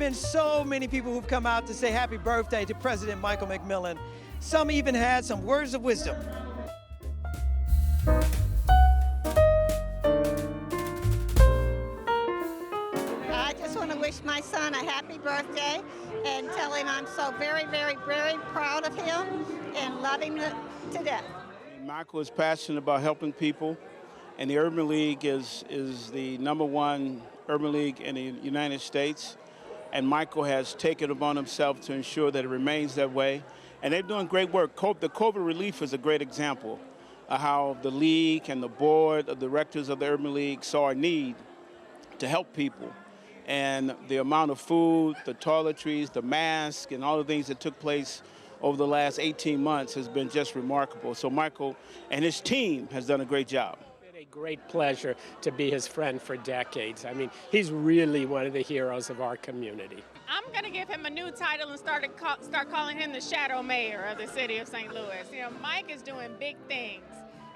been so many people who've come out to say happy birthday to President Michael McMillan. Some even had some words of wisdom. I just want to wish my son a happy birthday and tell him I'm so very, very, very proud of him and love him to death. Michael is passionate about helping people, and the Urban League is the #1 urban league in the United States. And Michael has taken it upon himself to ensure that it remains that way. And they're doing great work. The COVID relief is a great example of how the league and the board of directors of the Urban League saw a need to help people. And the amount of food, the toiletries, the masks, and all the things that took place over the last 18 months has been just remarkable. So Michael and his team has done a great job. It's been a great pleasure to be his friend for decades. I mean, he's really one of the heroes of our community. I'm going to give him a new title and start calling him the shadow mayor of the city of St. Louis. You know, Mike is doing big things,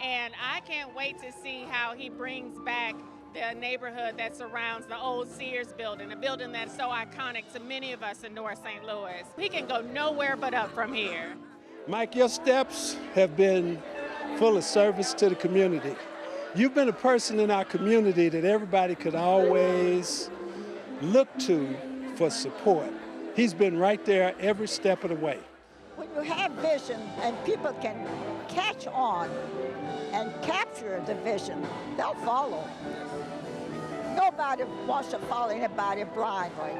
and I can't wait to see how he brings back the neighborhood that surrounds the old Sears building, a building that's so iconic to many of us in North St. Louis. He can go nowhere but up from here. Mike, your steps have been full of service to the community. You've been a person in our community that everybody could always look to for support. He's been right there every step of the way. When you have vision and people can catch on and capture the vision, they'll follow. Nobody wants to follow anybody blindly.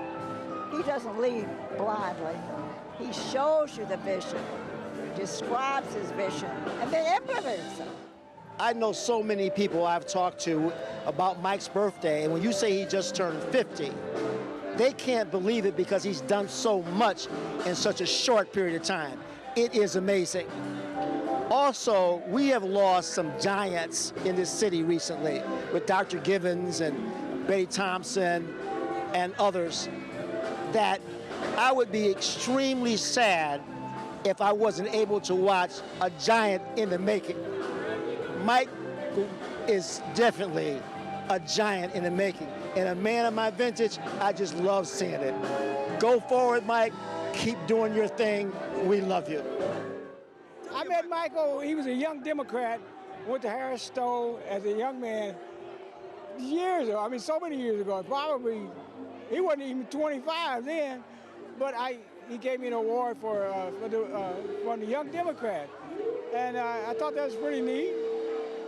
He doesn't lead blindly. He shows you the vision, describes his vision, and then implements it. I know so many people I've talked to about Mike's birthday, and when you say he just turned 50, they can't believe it because he's done so much in such a short period of time. It is amazing. Also, we have lost some giants in this city recently with Dr. Givens and Betty Thompson and others that I would be extremely sad if I wasn't able to watch a giant in the making. Mike is definitely a giant in the making. And a man of my vintage, I just love seeing it. Go forward, Mike. Keep doing your thing. We love you. I met Michael, he was a young Democrat, went to Harris Stowe as a young man years ago. I mean, so many years ago. Probably, he wasn't even 25 then, but he gave me an award for the Young Democrat. And I thought that was pretty neat,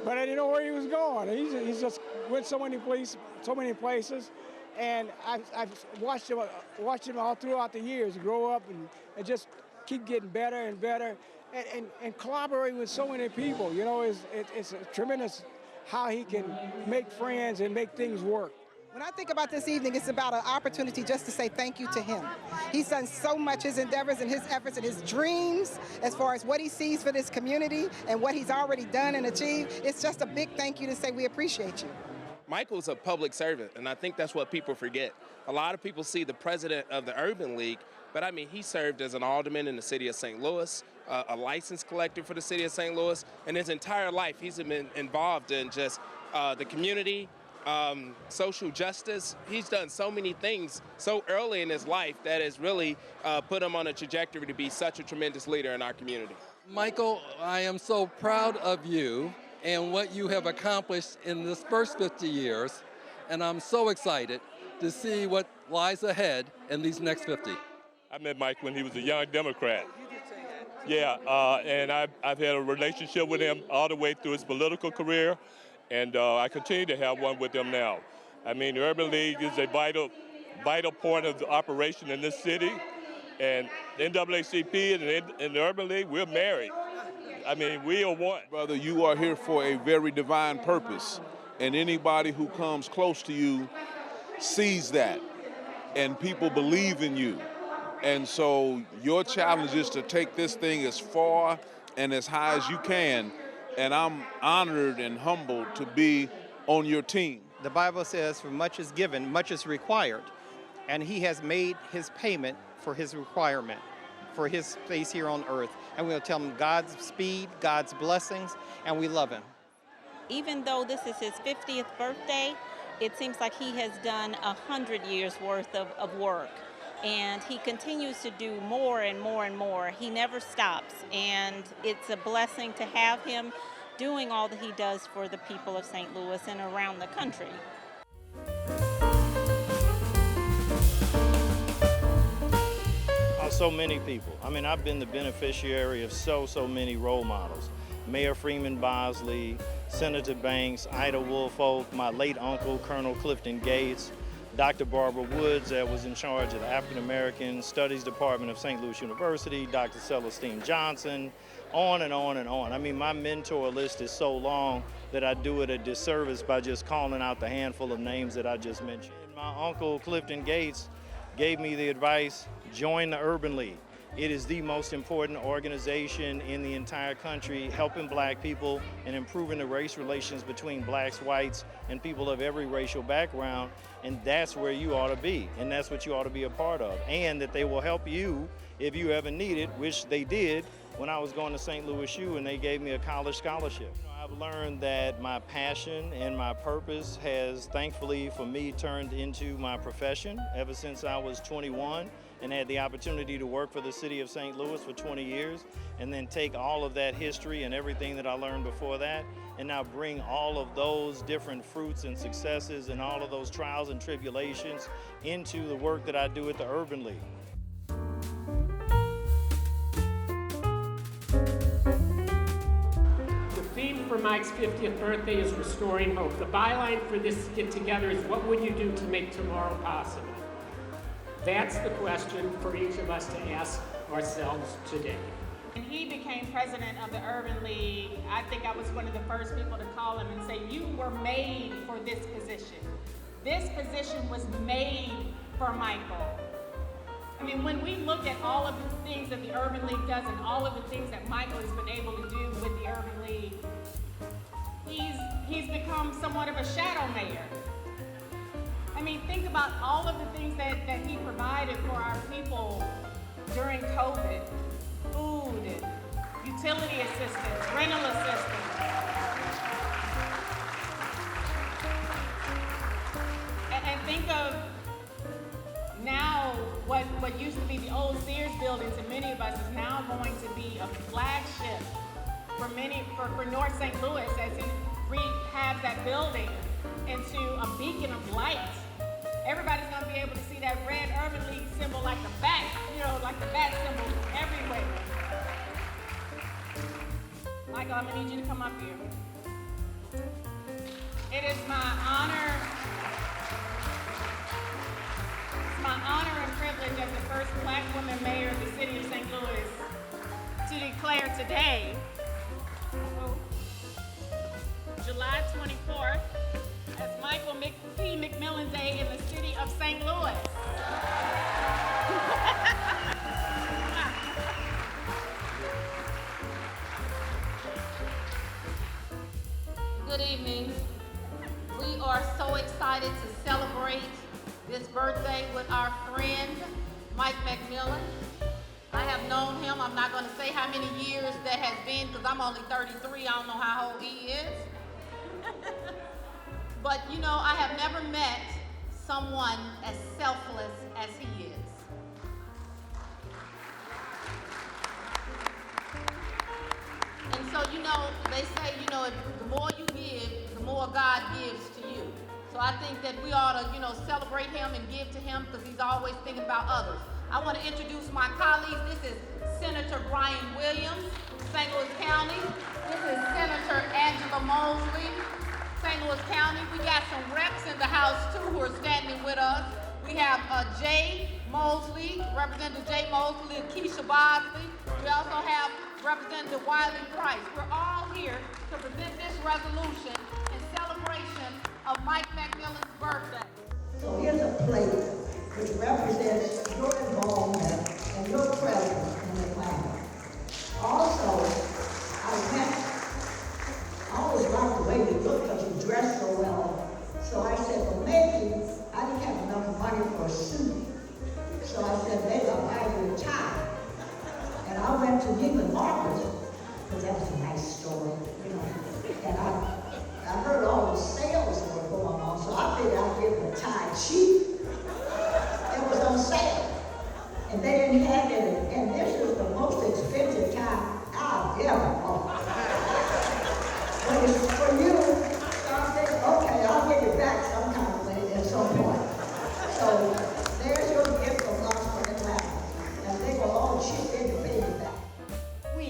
but I didn't know where he was going. He's just went so many places, and I've watched him all throughout the years grow up and just keep getting better and better, and collaborate with so many people. You know, it's a tremendous how he can make friends and make things work. When I think about this evening, it's about an opportunity just to say thank you to him. He's done so much, his endeavors and his efforts and his dreams as far as what he sees for this community and what he's already done and achieved. It's just a big thank you to say we appreciate you. Michael's a public servant, and I think that's what people forget. A lot of people see the president of the Urban League, but I mean, he served as an alderman in the city of St. Louis, a license collector for the city of St. Louis, and his entire life he's been involved in just the community, social justice. He's done so many things so early in his life that has really put him on a trajectory to be such a tremendous leader in our community. Michael, I am so proud of you and what you have accomplished in this first 50 years, and I'm so excited to see what lies ahead in these next 50. I met Mike when he was a young Democrat. Yeah, and I've had a relationship with him all the way through his political career, and I continue to have one with him now. I mean, the Urban League is a vital point of the operation in this city, and NAACP and the Urban League, we're married. I mean, we are one. Brother, you are here for a very divine purpose, and anybody who comes close to you sees that, and people believe in you. And so your challenge is to take this thing as far and as high as you can, and I'm honored and humbled to be on your team. The Bible says, for much is given, much is required, and he has made his payment for his requirement, for his place here on earth. And we'll tell him God's speed, God's blessings, and we love him. Even though this is his 50th birthday, it seems like he has done 100 years worth of work. And he continues to do more and more and more. He never stops, and it's a blessing to have him doing all that he does for the people of St. Louis and around the country. So many people. I mean, I've been the beneficiary of so many role models. Mayor Freeman Bosley, Senator Banks, Ida Woolfolk, my late uncle, Colonel Clifton Gates, Dr. Barbara Woods, that was in charge of the African American Studies Department of St. Louis University, Dr. Celestine Johnson, on and on and on. I mean, my mentor list is so long that I do it a disservice by just calling out the handful of names that I just mentioned. My uncle, Clifton Gates, gave me the advice, join the Urban League. It is the most important organization in the entire country, helping black people and improving the race relations between blacks, whites, and people of every racial background. And that's where you ought to be, and that's what you ought to be a part of. And that they will help you if you ever need it, which they did when I was going to St. Louis U and they gave me a college scholarship. I've learned that my passion and my purpose has thankfully for me turned into my profession ever since I was 21 and had the opportunity to work for the city of St. Louis for 20 years and then take all of that history and everything that I learned before that and now bring all of those different fruits and successes and all of those trials and tribulations into the work that I do at the Urban League. The theme for Mike's 50th birthday is Restoring Hope. The byline for this get-together is, what would you do to make tomorrow possible? That's the question for each of us to ask ourselves today. When he became president of the Urban League, I think I was one of the first people to call him and say, you were made for this position. This position was made for Michael. I mean, when we look at all of the things that the Urban League does and all of the things that Michael has been able to do with the Urban League, he's become somewhat of a shadow mayor. I mean, think about all of the things that he provided for our people during COVID. Food, utility assistance, rental assistance. And think of now what used to be the old Sears building to many of us is now going to be a flagship for North St. Louis as he rehabs that building into a beacon of light. Everybody's going to be able to see that red Urban League symbol like the bat, like the bat symbol everywhere. Michael, I'm going to need you to come up here. It is my honor and privilege as the first black woman mayor of the city of St. Louis to declare today, July 24th, as Michael P. McMillan Day in the city of St. Louis. Good evening. We are so excited to celebrate this birthday with our friend, Mike McMillan. I have known him, I'm not going to say how many years that has been, because I'm only 33, I don't know how old he is. But I have never met someone as selfless as he is. And so, they say, the more you give, the more God gives to you. So I think that we ought to, celebrate him and give to him because he's always thinking about others. I want to introduce my colleagues. This is Senator Brian Williams, St. Louis County. This is Senator Angela Mosley, St. Louis County. We got some reps in the house too who are standing with us. We have Jay Mosley, Representative Jay Mosley, Keisha Bosley. We also have Representative Wiley Price. We're all here to present this resolution in celebration of Mike McMillan's birthday. So here's a plate which represents your involvement and your presence in the planet. Also, I always liked the way you look because you dress so well. So I said, well, maybe I didn't have enough money for a suit. So I said, maybe I'll buy you a tie. And I went to Neiman Marcus, because that was a nice store, and I heard all the sales that were going on, so I figured I'd get a tie cheap. It was on sale. and they didn't have it, and this is the most expensive tie I've ever bought. But it's for you, so I said, okay, I'll give it back some kind of way at some point. So there's your gift from us for the class, and they will all chip in to pay you back. We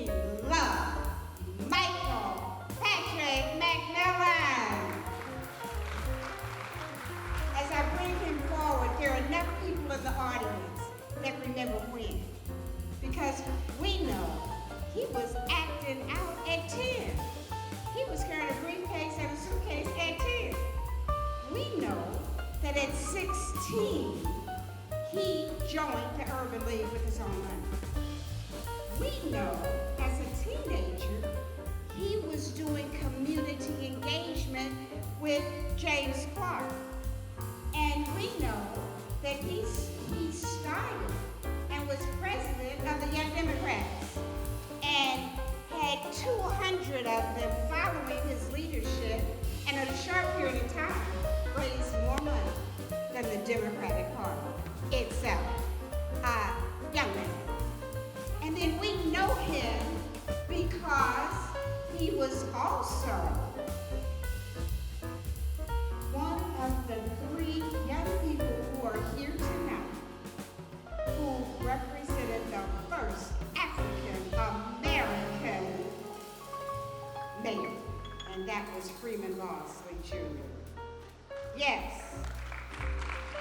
love Michael Patrick McMillan. As I bring him forward, there are enough people in the audience that remember when. Because we know he was acting out at 10. He was carrying a briefcase and a suitcase at 10. We know that at 16, he joined the Urban League with his own money. We know as a teenager, he was doing community engagement with James Clark. And we know that he started and was president of the Young Democrats and had 200 of them following his leadership, and in a short period of time raised more money than the Democratic Party itself. Young man. And then we know him because he was also one of the 3 young people who are here tonight who represented the first African-American mayor, and that was Freeman Bosley Jr. Yes.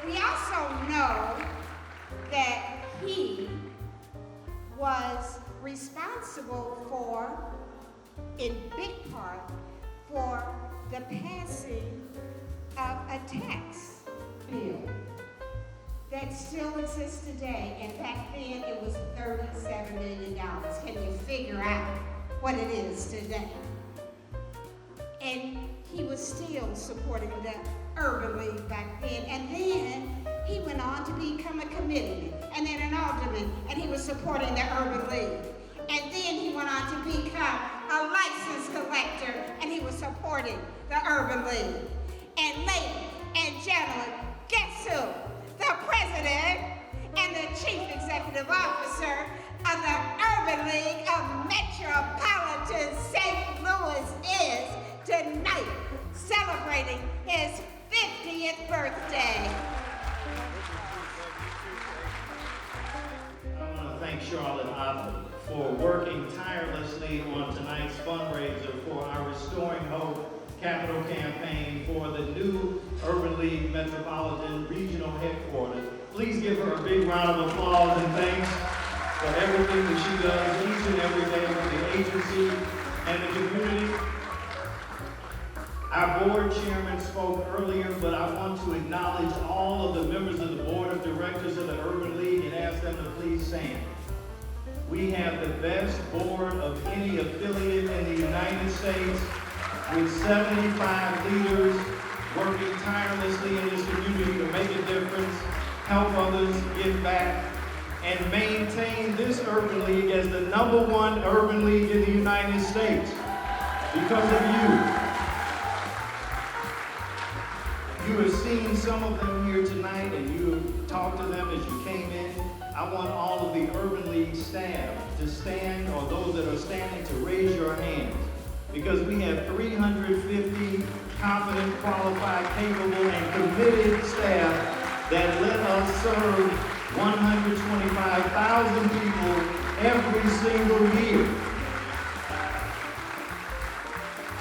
We also know that he was responsible for, in big part, for the passing of a tax bill that still exists today, and back then it was $37 million. Can you figure out what it is today? And he was still supporting the Urban League back then, and then he went on to become a committeeman, and then an alderman, and he was supporting the Urban League. And then he went on to become a license collector, and he was supporting the Urban League. And ladies and gentlemen, guess who? The president and the chief executive officer of the Urban League of Metropolitan St. Louis is tonight, celebrating his 50th birthday. I want to thank Charlotte Ulstl for working tirelessly on tonight's fundraiser for our Restoring Hope capital campaign for the new Urban League Metropolitan Regional Headquarters. Please give her a big round of applause and thanks for everything that she does each and every day with the agency and the community. Our board chairman spoke earlier, but I want to acknowledge all of the members of the board of directors of the Urban League and ask them to please stand. We have the best board of any affiliate in the United States, with 75 leaders working tirelessly in this community to make a difference, help others, give back, and maintain this Urban League as the #1 Urban League in the United States because of you. You have seen some of them here tonight, and you have talked to them as you came in. I want all of the Urban League staff to stand, or those that are standing, to raise your hands, because we have 350 competent, qualified, capable, and committed staff that let us serve 125,000 people every single year.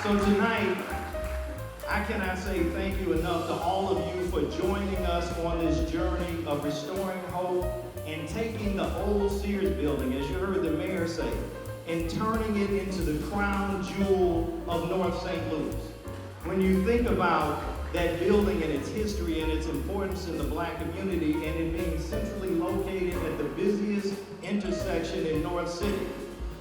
So tonight, I cannot say thank you enough to all of you for joining us on this journey of restoring hope and taking the old Sears building, as you heard the mayor say, and turning it into the crown jewel of North St. Louis. When you think about that building and its history and its importance in the black community, and it being centrally located at the busiest intersection in North City,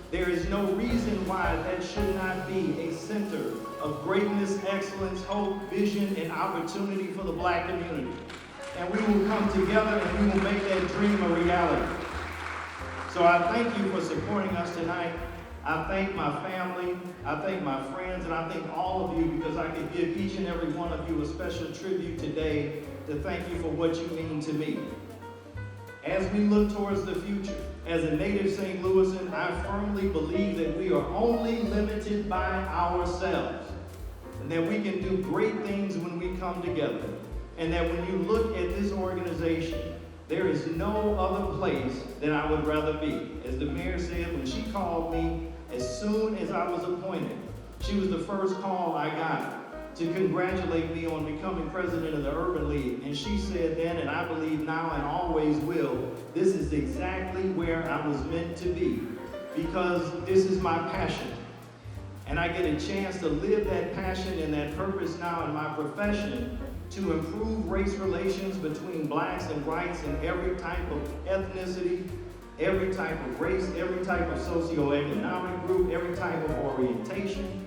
there is no reason why that should not be a center of greatness, excellence, hope, vision, and opportunity for the black community. And we will come together and we will make that dream a reality. So I thank you for supporting us tonight. I thank my family, I thank my friends, and I thank all of you, because I could give each and every one of you a special tribute today to thank you for what you mean to me. As we look towards the future, as a native St. Louisan, I firmly believe that we are only limited by ourselves, and that we can do great things when we come together, and that when you look at this organization, there is no other place that I would rather be. As the mayor said, when she called me, as soon as I was appointed, she was the first call I got to congratulate me on becoming president of the Urban League. And she said then, and I believe now and always will, this is exactly where I was meant to be, because this is my passion. And I get a chance to live that passion and that purpose now in my profession to improve race relations between blacks and whites in every type of ethnicity, every type of race, every type of socioeconomic group, every type of orientation.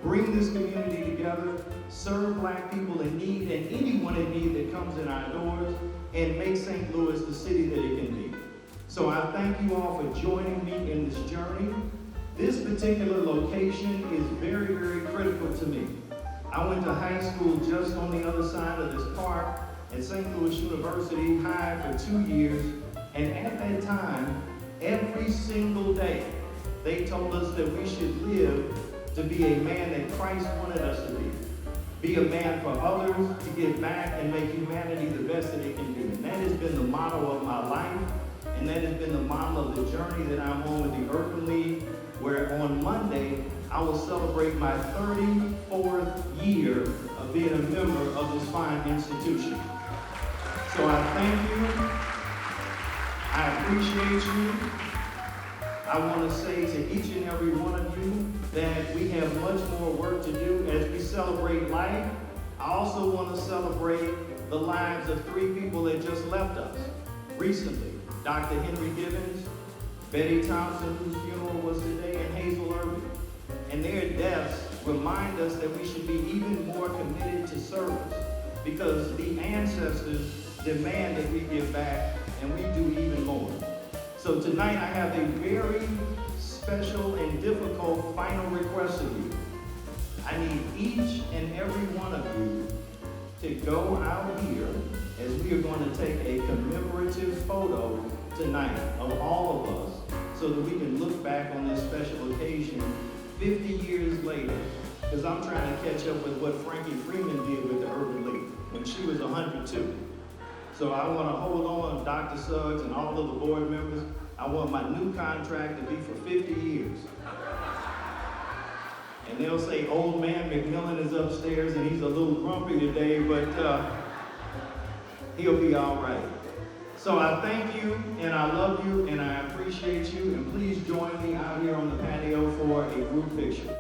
Bring this community together, serve black people in need and anyone in need that comes in our doors, and make St. Louis the city that it can be. So I thank you all for joining me in this journey. This particular location is very, very critical to me. I went to high school just on the other side of this park at St. Louis University High for 2 years, and at that time, every single day, they told us that we should live to be a man that Christ wanted us to be a man for others, to give back and make humanity the best that it can do. And that has been the motto of my life, and that has been the model of the journey that I'm on with the Urban League, where on Monday, I will celebrate my 34th year of being a member of this fine institution. So I thank you. I appreciate you. I want to say to each and every one of you that we have much more work to do as we celebrate life. I also want to celebrate the lives of 3 people that just left us recently. Dr. Henry Gibbons, Betty Thompson, whose funeral was today, and Hazel Irving. And their deaths remind us that we should be even more committed to service, because the ancestors demand that we give back, and we do even more. So tonight I have a very special and difficult final request of you. I need each and every one of you to go out here, as we are going to take a commemorative photo tonight of all of us, so that we can look back on this special occasion 50 years later, because I'm trying to catch up with what Frankie Freeman did with the Urban League when she was 102. So I want to hold on, Dr. Suggs and all of the board members. I want my new contract to be for 50 years. And they'll say, old man McMillan is upstairs and he's a little grumpy today, but he'll be all right. So I thank you, and I love you, and I appreciate you, and please join me out here on the patio for a group picture.